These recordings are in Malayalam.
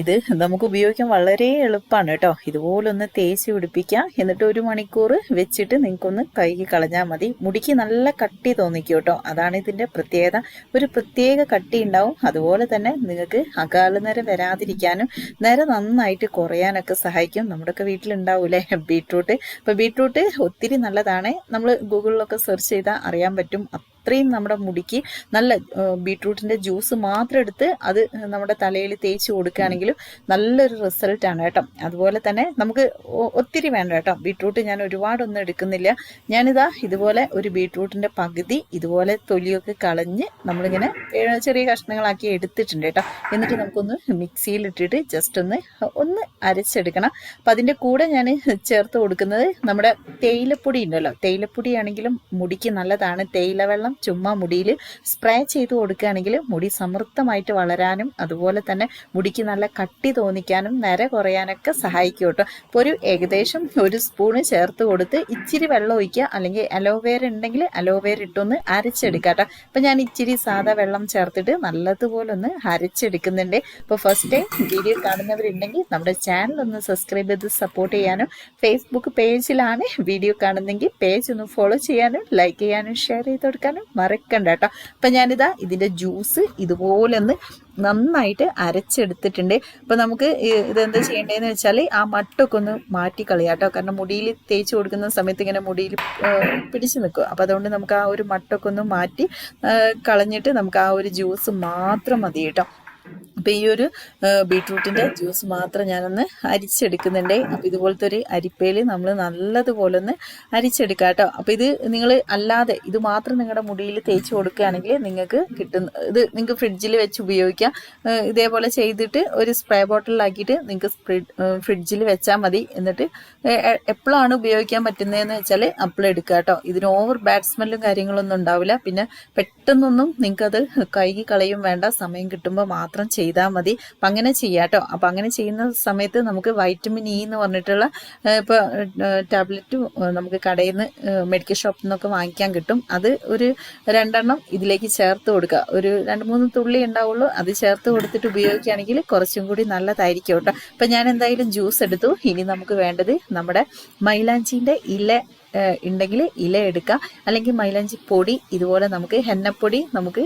ഇത് നമുക്ക് ഉപയോഗിക്കാൻ വളരെ എളുപ്പമാണ് കേട്ടോ. ഇതുപോലൊന്ന് തേച്ച് പിടിപ്പിക്കാം. എന്നിട്ട് 1 മണിക്കൂർ വെച്ചിട്ട് നിങ്ങൾക്കൊന്ന് കഴുകി കളഞ്ഞാൽ മതി. മുടിക്ക് നല്ല കട്ടി തോന്നിക്കും കേട്ടോ. അതാണ് ഇതിൻ്റെ പ്രത്യേകത. ഒരു പ്രത്യേക കട്ടി ഉണ്ടാവും. അതുപോലെ തന്നെ നിങ്ങൾക്ക് അകാല നര വരാതിരിക്കാനും നര നന്നായിട്ട് കുറയാനൊക്കെ സഹായിക്കും. നമ്മുടെയൊക്കെ വീട്ടിലുണ്ടാവൂലേ ബീട്രൂട്ട്. അപ്പോൾ ബീട്രൂട്ട് ഒത്തിരി നല്ലതാണ്. നമ്മൾ ഗൂഗിളിലൊക്കെ സെർച്ച് ചെയ്താൽ അറിയാൻ പറ്റും. അത്രയും നമ്മുടെ മുടിക്ക് നല്ല ബീട്രൂട്ടിൻ്റെ ജ്യൂസ് മാത്രം എടുത്ത് അത് നമ്മുടെ തലയിൽ തേച്ച് കൊടുക്കുകയാണെങ്കിലും നല്ലൊരു റിസൾട്ടാണ് കേട്ടോ. അതുപോലെ തന്നെ നമുക്ക് ഒത്തിരി വേണ്ട കേട്ടോ. ബീട്രൂട്ട് ഞാൻ ഒരുപാടൊന്നും എടുക്കുന്നില്ല. ഞാനിതാ ഇതുപോലെ ഒരു ബീട്രൂട്ടിൻ്റെ പകുതി ഇതുപോലെ തൊലിയൊക്കെ കളഞ്ഞ് നമ്മളിങ്ങനെ ചെറിയ കഷ്ണങ്ങളാക്കി എടുത്തിട്ടുണ്ട് കേട്ടോ. എന്നിട്ട് നമുക്കൊന്ന് മിക്സിയിലിട്ടിട്ട് ജസ്റ്റ് ഒന്ന് അരച്ചെടുക്കണം. അപ്പം അതിൻ്റെ കൂടെ ഞാൻ ചേർത്ത് കൊടുക്കുന്നത് നമ്മുടെ തേയിലപ്പൊടി ഉണ്ടല്ലോ. തേയിലപ്പൊടിയാണെങ്കിലും മുടിക്ക് നല്ലതാണ്. തേയില വെള്ളം ചുമ്മാ മുടിയിൽ സ്പ്രേ ചെയ്ത് കൊടുക്കുകയാണെങ്കിൽ മുടി സമൃദ്ധമായിട്ട് വളരാനും അതുപോലെ തന്നെ മുടിക്ക് നല്ല കട്ടി തോന്നിക്കാനും നര കുറയാനൊക്കെ സഹായിക്കും കേട്ടോ. അപ്പോൾ ഏകദേശം 1 സ്പൂണ് ചേർത്ത് കൊടുത്ത് ഇച്ചിരി വെള്ളം ഒഴിക്കുക. അല്ലെങ്കിൽ അലോവേര ഉണ്ടെങ്കിൽ അലോവേര ഇട്ടൊന്ന് അരച്ചെടുക്കുക കേട്ടോ. അപ്പം ഞാൻ ഇച്ചിരി സാധാ വെള്ളം ചേർത്തിട്ട് നല്ലതുപോലെ ഒന്ന് അരച്ചെടുക്കുന്നുണ്ട്. അപ്പോൾ ഫസ്റ്റ് ടൈം വീഡിയോ കാണുന്നവരുണ്ടെങ്കിൽ നമ്മുടെ ചാനൽ ഒന്ന് സബ്സ്ക്രൈബ് ചെയ്ത് സപ്പോർട്ട് ചെയ്യാനും, ഫേസ്ബുക്ക് പേജിലാണ് വീഡിയോ കാണുന്നെങ്കിൽ പേജ് ഒന്ന് ഫോളോ ചെയ്യാനും ലൈക്ക് ചെയ്യാനും ഷെയർ ചെയ്ത് കൊടുക്കാനും മറക്കണ്ട കേട്ടോ. അപ്പം ഞാനിതാ ഇതിൻ്റെ ജ്യൂസ് ഇതുപോലെ ഒന്ന് നന്നായിട്ട് അരച്ചെടുത്തിട്ടുണ്ട്. അപ്പം നമുക്ക് ഇതെന്താ ചെയ്യേണ്ടതെന്ന് വെച്ചാൽ ആ മട്ടൊക്കെ ഒന്ന് മാറ്റിക്കളയാം കേട്ടോ. കാരണം മുടിയിൽ തേച്ച് കൊടുക്കുന്ന സമയത്ത് ഇങ്ങനെ മുടിയിൽ പിടിച്ച് നിൽക്കും. അപ്പം അതുകൊണ്ട് നമുക്ക് ആ ഒരു മട്ടൊക്കെ ഒന്ന് മാറ്റി കളഞ്ഞിട്ട് നമുക്ക് ആ ഒരു ജ്യൂസ് മാത്രം മതി കേട്ടോ. അപ്പം ഈ ഒരു ബീട്രൂട്ടിൻ്റെ ജ്യൂസ് മാത്രം ഞാനൊന്ന് അരിച്ചെടുക്കുന്നുണ്ട്. അപ്പോൾ ഇതുപോലത്തെ ഒരു അരിപ്പയിൽ നമ്മൾ നല്ലതുപോലെ ഒന്ന് അരിച്ചെടുക്കാം കേട്ടോ. അപ്പോൾ ഇത് നിങ്ങൾ അല്ലാതെ ഇത് മാത്രം നിങ്ങളുടെ മുടിയിൽ തേച്ച് കൊടുക്കുകയാണെങ്കിൽ നിങ്ങൾക്ക് കിട്ടുന്ന ഇത് നിങ്ങൾക്ക് ഫ്രിഡ്ജിൽ വെച്ച് ഉപയോഗിക്കാം. ഇതേപോലെ ചെയ്തിട്ട് ഒരു സ്പ്രേ ബോട്ടിലാക്കിയിട്ട് നിങ്ങൾക്ക് ഫ്രിഡ്ജിൽ വെച്ചാൽ മതി. എന്നിട്ട് എപ്പോഴാണ് ഉപയോഗിക്കാൻ പറ്റുന്നതെന്ന് വെച്ചാൽ അപ്പോൾ എടുക്കുക കേട്ടോ. ഇതിന് ഓവർ ബാഡ് സ്മെല്ലും കാര്യങ്ങളൊന്നും ഉണ്ടാവില്ല. പിന്നെ പെട്ടെന്നൊന്നും നിങ്ങൾക്കത് കഴുകി കളയും വേണ്ട. സമയം കിട്ടുമ്പോൾ മാത്രം ചെയ്താൽ മതി. അപ്പം അങ്ങനെ ചെയ്യാം കേട്ടോ. അപ്പം അങ്ങനെ ചെയ്യുന്ന സമയത്ത് നമുക്ക് വൈറ്റമിൻ ഇ എന്ന് പറഞ്ഞിട്ടുള്ള ഇപ്പോൾ ടാബ്ലറ്റ് നമുക്ക് കടയിൽ നിന്ന് മെഡിക്കൽ ഷോപ്പിൽ നിന്നൊക്കെ വാങ്ങിക്കാൻ കിട്ടും. അത് ഒരു 2 എണ്ണം ഇതിലേക്ക് ചേർത്ത് കൊടുക്കുക. ഒരു 2-3 തുള്ളി ഉണ്ടാവുള്ളൂ. അത് ചേർത്ത് കൊടുത്തിട്ട് ഉപയോഗിക്കുകയാണെങ്കിൽ കുറച്ചും കൂടി നല്ലതായിരിക്കും കേട്ടോ. അപ്പം ഞാൻ എന്തായാലും ജ്യൂസ് എടുത്തു. ഇനി നമുക്ക് വേണ്ടത് നമ്മുടെ മൈലാഞ്ചിൻ്റെ ഇല ഉണ്ടെങ്കിൽ ഇല എടുക്കുക. അല്ലെങ്കിൽ മൈലാഞ്ചി പൊടി ഇതുപോലെ നമുക്ക് ഹെന്നപ്പൊടി നമുക്ക്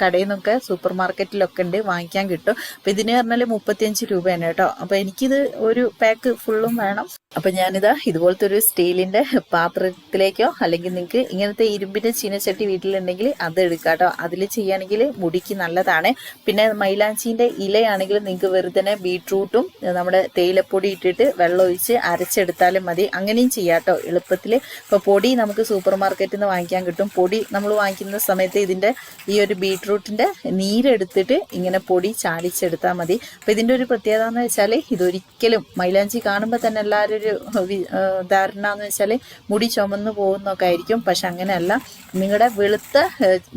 കടയിൽ നിന്നൊക്കെ സൂപ്പർ മാർക്കറ്റിലൊക്കെ ഉണ്ട്, വാങ്ങിക്കാൻ കിട്ടും. അപ്പം ഇതിന് പറഞ്ഞാൽ 35 രൂപയാണ് കേട്ടോ. അപ്പം എനിക്കിത് ഒരു പാക്ക് ഫുള്ളും വേണം. അപ്പം ഞാനിതാ ഇതുപോലത്തെ ഒരു സ്റ്റീലിൻ്റെ പാത്രത്തിലേക്കോ അല്ലെങ്കിൽ നിങ്ങൾക്ക് ഇങ്ങനത്തെ ഇരുമ്പിൻ്റെ ചീനച്ചട്ടി വീട്ടിലുണ്ടെങ്കിൽ അത് എടുക്കുക കേട്ടോ. അതിൽ ചെയ്യുകയാണെങ്കിൽ മുടിക്ക് നല്ലതാണ്. പിന്നെ മൈലാഞ്ചിൻ്റെ ഇലയാണെങ്കിൽ നിങ്ങൾക്ക് വെറുതെ ബീട്രൂട്ടും നമ്മുടെ തേയിലപ്പൊടി ഇട്ടിട്ട് വെള്ളം ഒഴിച്ച് അരച്ചെടുത്താലും മതി. അങ്ങനെയും ചെയ്യാം കേട്ടോ എളുപ്പത്തിൽ. ഇപ്പോൾ പൊടി നമുക്ക് സൂപ്പർ മാർക്കറ്റിൽ നിന്ന് വാങ്ങിക്കാൻ കിട്ടും. പൊടി നമ്മൾ വാങ്ങിക്കുന്ന സമയത്ത് ഇതിൻ്റെ ഈ ഒരു ബീട്രൂട്ടിൻ്റെ നീരെടുത്തിട്ട് ഇങ്ങനെ പൊടി ചാലിച്ചെടുത്താൽ മതി. അപ്പോൾ ഇതിൻ്റെ ഒരു പ്രത്യേകത എന്ന് വെച്ചാൽ ഇതൊരിക്കലും മൈലാഞ്ചി കാണുമ്പോൾ തന്നെ എല്ലാവരും ഒരു ധാരണ എന്ന് വെച്ചാൽ മുടി ചുമന്ന് പോകുന്നൊക്കെ ആയിരിക്കും. പക്ഷെ അങ്ങനെയല്ല. നിങ്ങളുടെ വെളുത്ത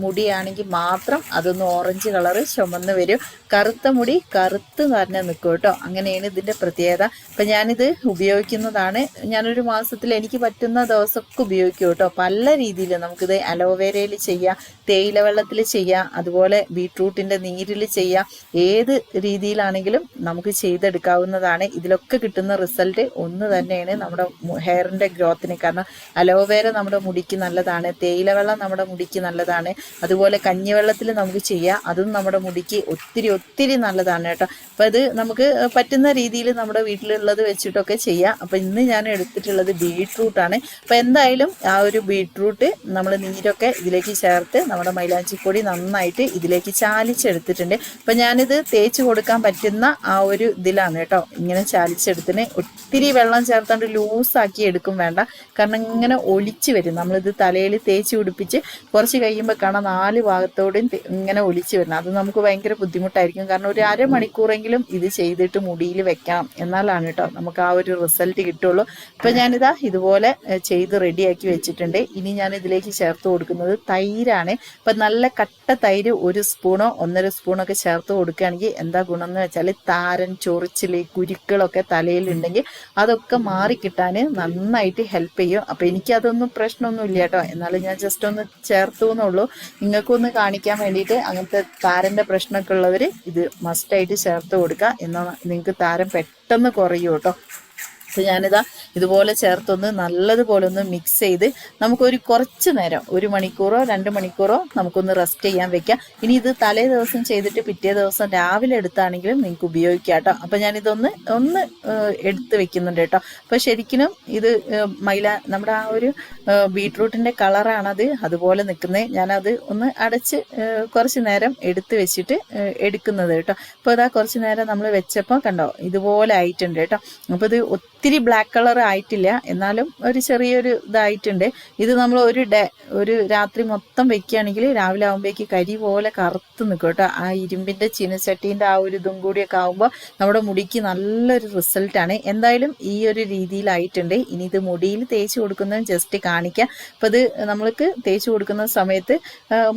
മുടിയാണെങ്കിൽ മാത്രം അതൊന്ന് ഓറഞ്ച് കളറ് ചുമന്ന് വരും. കറുത്ത മുടി കറുത്ത് തന്നെ നിൽക്കും കേട്ടോ. അങ്ങനെയാണ് ഇതിൻ്റെ പ്രത്യേകത. അപ്പം ഞാനിത് ഉപയോഗിക്കുന്നതാണ്. ഞാനൊരു മാസത്തിൽ എനിക്ക് പറ്റുന്ന ദിവസമൊക്കെ ഉപയോഗിക്കും കേട്ടോ. പല രീതിയിൽ നമുക്കിത് അലോവേരയിൽ ചെയ്യാം, തേയില വെള്ളത്തിൽ ചെയ്യാം, അതുപോലെ ബീട്രൂട്ടിൻ്റെ നീരിൽ ചെയ്യാം. ഏത് രീതിയിലാണെങ്കിലും നമുക്ക് ചെയ്തെടുക്കാവുന്നതാണ്. ഇതിലൊക്കെ കിട്ടുന്ന റിസൾട്ട് ഒന്ന് തന്നെയാണ് നമ്മുടെ ഹെയറിൻ്റെ ഗ്രോത്തിന്. കാരണം അലോവേര നമ്മുടെ മുടിക്ക് നല്ലതാണ്, തേയില വെള്ളം നമ്മുടെ മുടിക്ക് നല്ലതാണ്, അതുപോലെ കഞ്ഞിവെള്ളത്തിൽ നമുക്ക് ചെയ്യാം. അതും നമ്മുടെ മുടിക്ക് ഒത്തിരി നല്ലതാണ് കേട്ടോ. അപ്പോൾ ഇത് നമുക്ക് പറ്റുന്ന രീതിയിൽ നമ്മുടെ വീട്ടിലുള്ളത് വെച്ചിട്ടൊക്കെ ചെയ്യാം. അപ്പോൾ ഇന്ന് ഞാൻ എടുത്തിട്ടുള്ളത് ബീട്രൂട്ടാണ്. അപ്പോൾ എന്തായാലും ആ ഒരു ബീട്രൂട്ട് നമ്മൾ നീരൊക്കെ ഇതിലേക്ക് ചേർത്ത് നമ്മുടെ മൈലാഞ്ചിപ്പൊടി നന്നായിട്ട് ഇതിലേക്ക് ചാലിച്ചെടുത്തിട്ടുണ്ട്. അപ്പോൾ ഞാനിത് തേച്ച് കൊടുക്കാൻ പറ്റുന്ന ആ ഒരു ഇതിലാണ് കേട്ടോ ഇങ്ങനെ ചാലിച്ചെടുത്തിന്. ഒത്തിരി വെള്ളം ചേർത്താണ്ട് ലൂസാക്കി എടുക്കും വേണ്ട. കാരണം ഇങ്ങനെ ഒലിച്ച് വരും. നമ്മളിത് തലയിൽ തേച്ച് പിടിപ്പിച്ച് കുറച്ച് കഴിയുമ്പോൾ കാണാം 4 ഭാഗത്തോടും ഇങ്ങനെ ഒലിച്ച് വരണം. അത് നമുക്ക് ഭയങ്കര ബുദ്ധിമുട്ടായിരിക്കും. കാരണം ഒരു അരമണിക്കൂറെങ്കിലും ഇത് ചെയ്തിട്ട് മുടിയിൽ വെക്കണം. എന്നാലാണ് കേട്ടോ നമുക്ക് ആ ഒരു റിസൾട്ട് കിട്ടുള്ളൂ. ഇപ്പം ഞാനിതാ ഇതുപോലെ ചെയ്ത് റെഡിയാക്കി വെച്ചിട്ടുണ്ട്. ഇനി ഞാൻ ഇതിലേക്ക് ചേർത്ത് കൊടുക്കുന്നത് തൈരാണ്. അപ്പം നല്ല കട്ട തൈര് 1 സ്പൂണോ 1.5 സ്പൂണൊക്കെ ചേർത്ത് കൊടുക്കുകയാണെങ്കിൽ എന്താ ഗുണം എന്ന് വെച്ചാൽ താരൻ, ചൊറിച്ചിൽ, കുരുക്കളൊക്കെ തലയിലുണ്ടെങ്കിൽ അതൊക്കെ മാറിക്കിട്ടാൻ നന്നായിട്ട് ഹെൽപ്പ് ചെയ്യും. അപ്പം എനിക്കതൊന്നും പ്രശ്നമൊന്നും ഇല്ല കേട്ടോ, എന്നാലും ഞാൻ ജസ്റ്റ് ഒന്ന് ചേർത്തു എന്നുള്ളൂ. നിങ്ങൾക്കൊന്ന് കാണിക്കാൻ വേണ്ടിയിട്ട്. അങ്ങനത്തെ താരൻ്റെ പ്രശ്നമൊക്കെ ഉള്ളവർ ഇത് മസ്റ്റായിട്ട് ചേർത്ത് കൊടുക്കുക, എന്നാൽ നിങ്ങൾക്ക് താരൻ പെട്ടെന്ന് കുറയും കേട്ടോ. അപ്പോൾ ഞാനിതാ ഇതുപോലെ ചേർത്തൊന്ന് നല്ലതുപോലെ ഒന്ന് മിക്സ് ചെയ്ത് നമുക്കൊരു കുറച്ച് നേരം 1 മണിക്കൂറോ 2 മണിക്കൂറോ നമുക്കൊന്ന് റെസ്റ്റ് ചെയ്യാൻ വെക്കാം. ഇനി ഇത് തലേ ദിവസം ചെയ്തിട്ട് പിറ്റേ ദിവസം രാവിലെ എടുത്താണെങ്കിലും നിങ്ങൾക്ക് ഉപയോഗിക്കാം കേട്ടോ. അപ്പോൾ ഞാനിതൊന്ന് എടുത്ത് വെക്കുന്നുണ്ട് കേട്ടോ. അപ്പോൾ ശരിക്കും ഇത് നമ്മുടെ ആ ഒരു ബീട്രൂട്ടിൻ്റെ കളറാണത് അതുപോലെ നിൽക്കുന്നത്. ഞാനത് ഒന്ന് അടച്ച് കുറച്ച് നേരം എടുത്ത് വെച്ചിട്ട് എടുക്കുന്നത് കേട്ടോ. അപ്പോൾ ഇതാ കുറച്ച് നേരം നമ്മൾ വെച്ചപ്പോൾ കണ്ടോ ഇതുപോലെ ആയിട്ടുണ്ട് കേട്ടോ. അപ്പോൾ ഇത് ഒത്തിരി ബ്ലാക്ക് കളർ ആയിട്ടില്ല, എന്നാലും ഒരു ചെറിയൊരു ഇതായിട്ടുണ്ട്. ഇത് നമ്മൾ ഒരു രാത്രി മൊത്തം വെക്കുകയാണെങ്കിൽ രാവിലെ ആകുമ്പോഴേക്ക് കരി പോലെ കറുത്ത് നിൽക്കും കേട്ടോ. ആ ഇരുമ്പിൻ്റെ ചീനച്ചട്ടീൻ്റെ ആ ഒരു ഇതും കൂടിയൊക്കെ ആകുമ്പോൾ നമ്മുടെ മുടിക്ക് നല്ലൊരു റിസൾട്ടാണ്. എന്തായാലും ഈ ഒരു രീതിയിലായിട്ടുണ്ട്. ഇനി ഇത് മുടിയിൽ തേച്ച് കൊടുക്കുന്നത് ജസ്റ്റ് കാണിക്കാം. അപ്പോൾ ഇത് നമ്മൾക്ക് തേച്ച് കൊടുക്കുന്ന സമയത്ത്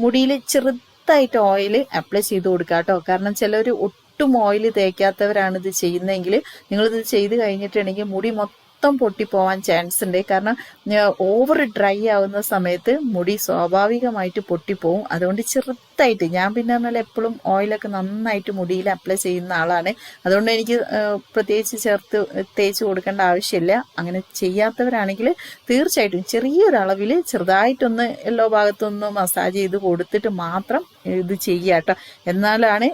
മുടിയിൽ ചെറുതായിട്ട് ഓയിൽ അപ്ലൈ ചെയ്ത് കൊടുക്കുക കേട്ടോ. കാരണം ചിലർ ഒട്ടും ഓയിൽ തേക്കാത്തവരാണ് ഇത് ചെയ്യുന്നതെങ്കിൽ നിങ്ങളിത് ചെയ്ത് കഴിഞ്ഞിട്ടുണ്ടെങ്കിൽ മുടി മൊത്തം പൊട്ടിപ്പോവാൻ ചാൻസ് ഉണ്ട്. കാരണം ഓവർ ഡ്രൈ ആവുന്ന സമയത്ത് മുടി സ്വാഭാവികമായിട്ട് പൊട്ടിപ്പോവും. അതുകൊണ്ട് ചെറുതായിട്ട് ഞാൻ പിന്നെ പറഞ്ഞാൽ എപ്പോഴും ഓയിലൊക്കെ നന്നായിട്ട് മുടിയിൽ അപ്ലൈ ചെയ്യുന്ന ആളാണ്. അതുകൊണ്ട് എനിക്ക് പ്രത്യേകിച്ച് തേച്ച് കൊടുക്കേണ്ട ആവശ്യമില്ല. അങ്ങനെ ചെയ്യാത്തവരാണെങ്കിൽ തീർച്ചയായിട്ടും ചെറിയൊരളവിൽ ചെറുതായിട്ടൊന്ന് എല്ലാ ഭാഗത്തൊന്ന് മസാജ് ചെയ്ത് കൊടുത്തിട്ട് മാത്രം ഇത് ചെയ്യുക കേട്ടോ. എന്നാലാണ്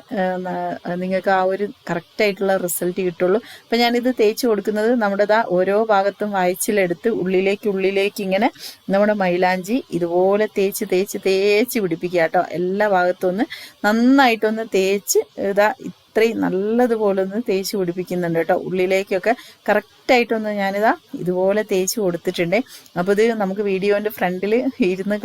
നിങ്ങൾക്ക് ആ ഒരു കറക്റ്റായിട്ടുള്ള റിസൾട്ട് കിട്ടുള്ളൂ. അപ്പം ഞാനിത് തേച്ച് കൊടുക്കുന്നത് നമ്മുടെ ഓരോ ഭാഗത്തും വായിച്ചിലെടുത്ത് ഉള്ളിലേക്ക് ഇങ്ങനെ നമ്മുടെ മൈലാഞ്ചി ഇതുപോലെ തേച്ച് പിടിപ്പിക്കുക കേട്ടോ. എല്ലാ ഭാഗത്തും ഒന്ന് നന്നായിട്ടൊന്ന് തേച്ച് ഇത്രയും നല്ലതുപോലെ ഒന്ന് തേച്ച് പിടിപ്പിക്കുന്നുണ്ട് കേട്ടോ. ഉള്ളിലേക്കൊക്കെ കറക്റ്റായിട്ടൊന്ന് ഞാനിതാ ഇതുപോലെ തേച്ച് കൊടുത്തിട്ടുണ്ട്. അപ്പോൾ ഇത് നമുക്ക് വീഡിയോൻ്റെ ഫ്രണ്ടിൽ ഇരുന്ന്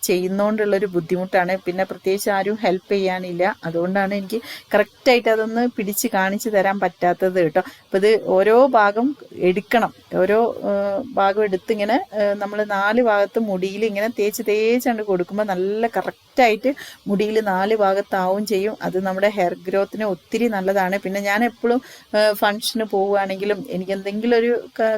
ചെയ്യുന്നതുകൊണ്ടുള്ളൊരു ബുദ്ധിമുട്ടാണ്. പിന്നെ പ്രത്യേകിച്ച് ആരും ഹെൽപ്പ് ചെയ്യാനില്ല, അതുകൊണ്ടാണ് എനിക്ക് കറക്റ്റായിട്ട് അതൊന്ന് പിടിച്ച് കാണിച്ചു തരാൻ പറ്റാത്തത് കേട്ടോ. അപ്പോൾ ഇത് ഓരോ ഭാഗം എടുക്കണം, ഓരോ ഭാഗം എടുത്തിങ്ങനെ നമ്മൾ 4 ഭാഗത്ത് മുടിയിൽ ഇങ്ങനെ തേച്ചാണ്ട് കൊടുക്കുമ്പോൾ നല്ല കറക്റ്റായിട്ട് മുടിയിൽ 4 ഭാഗത്താവും ചെയ്യും. അത് നമ്മുടെ ഹെയർ ഗ്രോത്തിന് ഒത്തിരി നല്ലതാണ്. പിന്നെ ഞാൻ എപ്പോഴും ഫംഗ്ഷന് പോവുകയാണെങ്കിലും എനിക്ക് എന്തെങ്കിലും ഒരു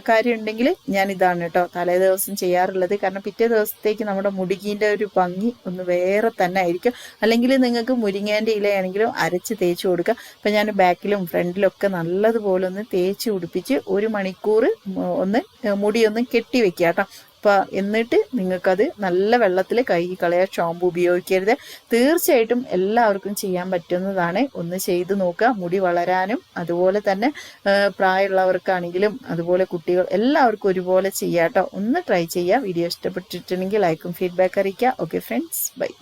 കാര്യം ഉണ്ടെങ്കിൽ ഞാൻ ഇതാണ് കേട്ടോ തലേ ദിവസം ചെയ്യാറുള്ളത്. കാരണം പിറ്റേ ദിവസത്തേക്ക് നമ്മുടെ മുടിക്കിൻ്റെ ഒരു ഭംഗി ഒന്ന് വേറെ തന്നെ ആയിരിക്കും. അല്ലെങ്കിൽ നിങ്ങൾക്ക് മുരിങ്ങേൻ്റെ ഇലയാണെങ്കിലും അരച്ച് തേച്ച് കൊടുക്കുക. അപ്പം ഞാൻ ബാക്കിലും ഫ്രണ്ടിലും ഒക്കെ നല്ലതുപോലെ ഒന്ന് തേച്ച് പിടിപ്പിച്ച് 1 മണിക്കൂർ ഒന്ന് മുടിയൊന്ന് കെട്ടി വെക്കുക കേട്ടോ. അപ്പോൾ എന്നിട്ട് നിങ്ങൾക്കത് നല്ല വെള്ളത്തിൽ കഴുകി കളയാൻ ഷാമ്പു ഉപയോഗിക്കരുത്. തീർച്ചയായിട്ടും എല്ലാവർക്കും ചെയ്യാൻ പറ്റുന്നതാണ്. ഒന്ന് ചെയ്ത് നോക്കുക. മുടി വളരാനും അതുപോലെ തന്നെ പ്രായമുള്ളവർക്കാണെങ്കിലും അതുപോലെ കുട്ടികൾ എല്ലാവർക്കും ഒരുപോലെ ചെയ്യാം കേട്ടോ. ഒന്ന് ട്രൈ ചെയ്യുക. വീഡിയോ ഇഷ്ടപ്പെട്ടിട്ടുണ്ടെങ്കിൽ ലൈക്കും ഫീഡ്ബാക്ക് അറിയിക്കുക. Okay friends, by.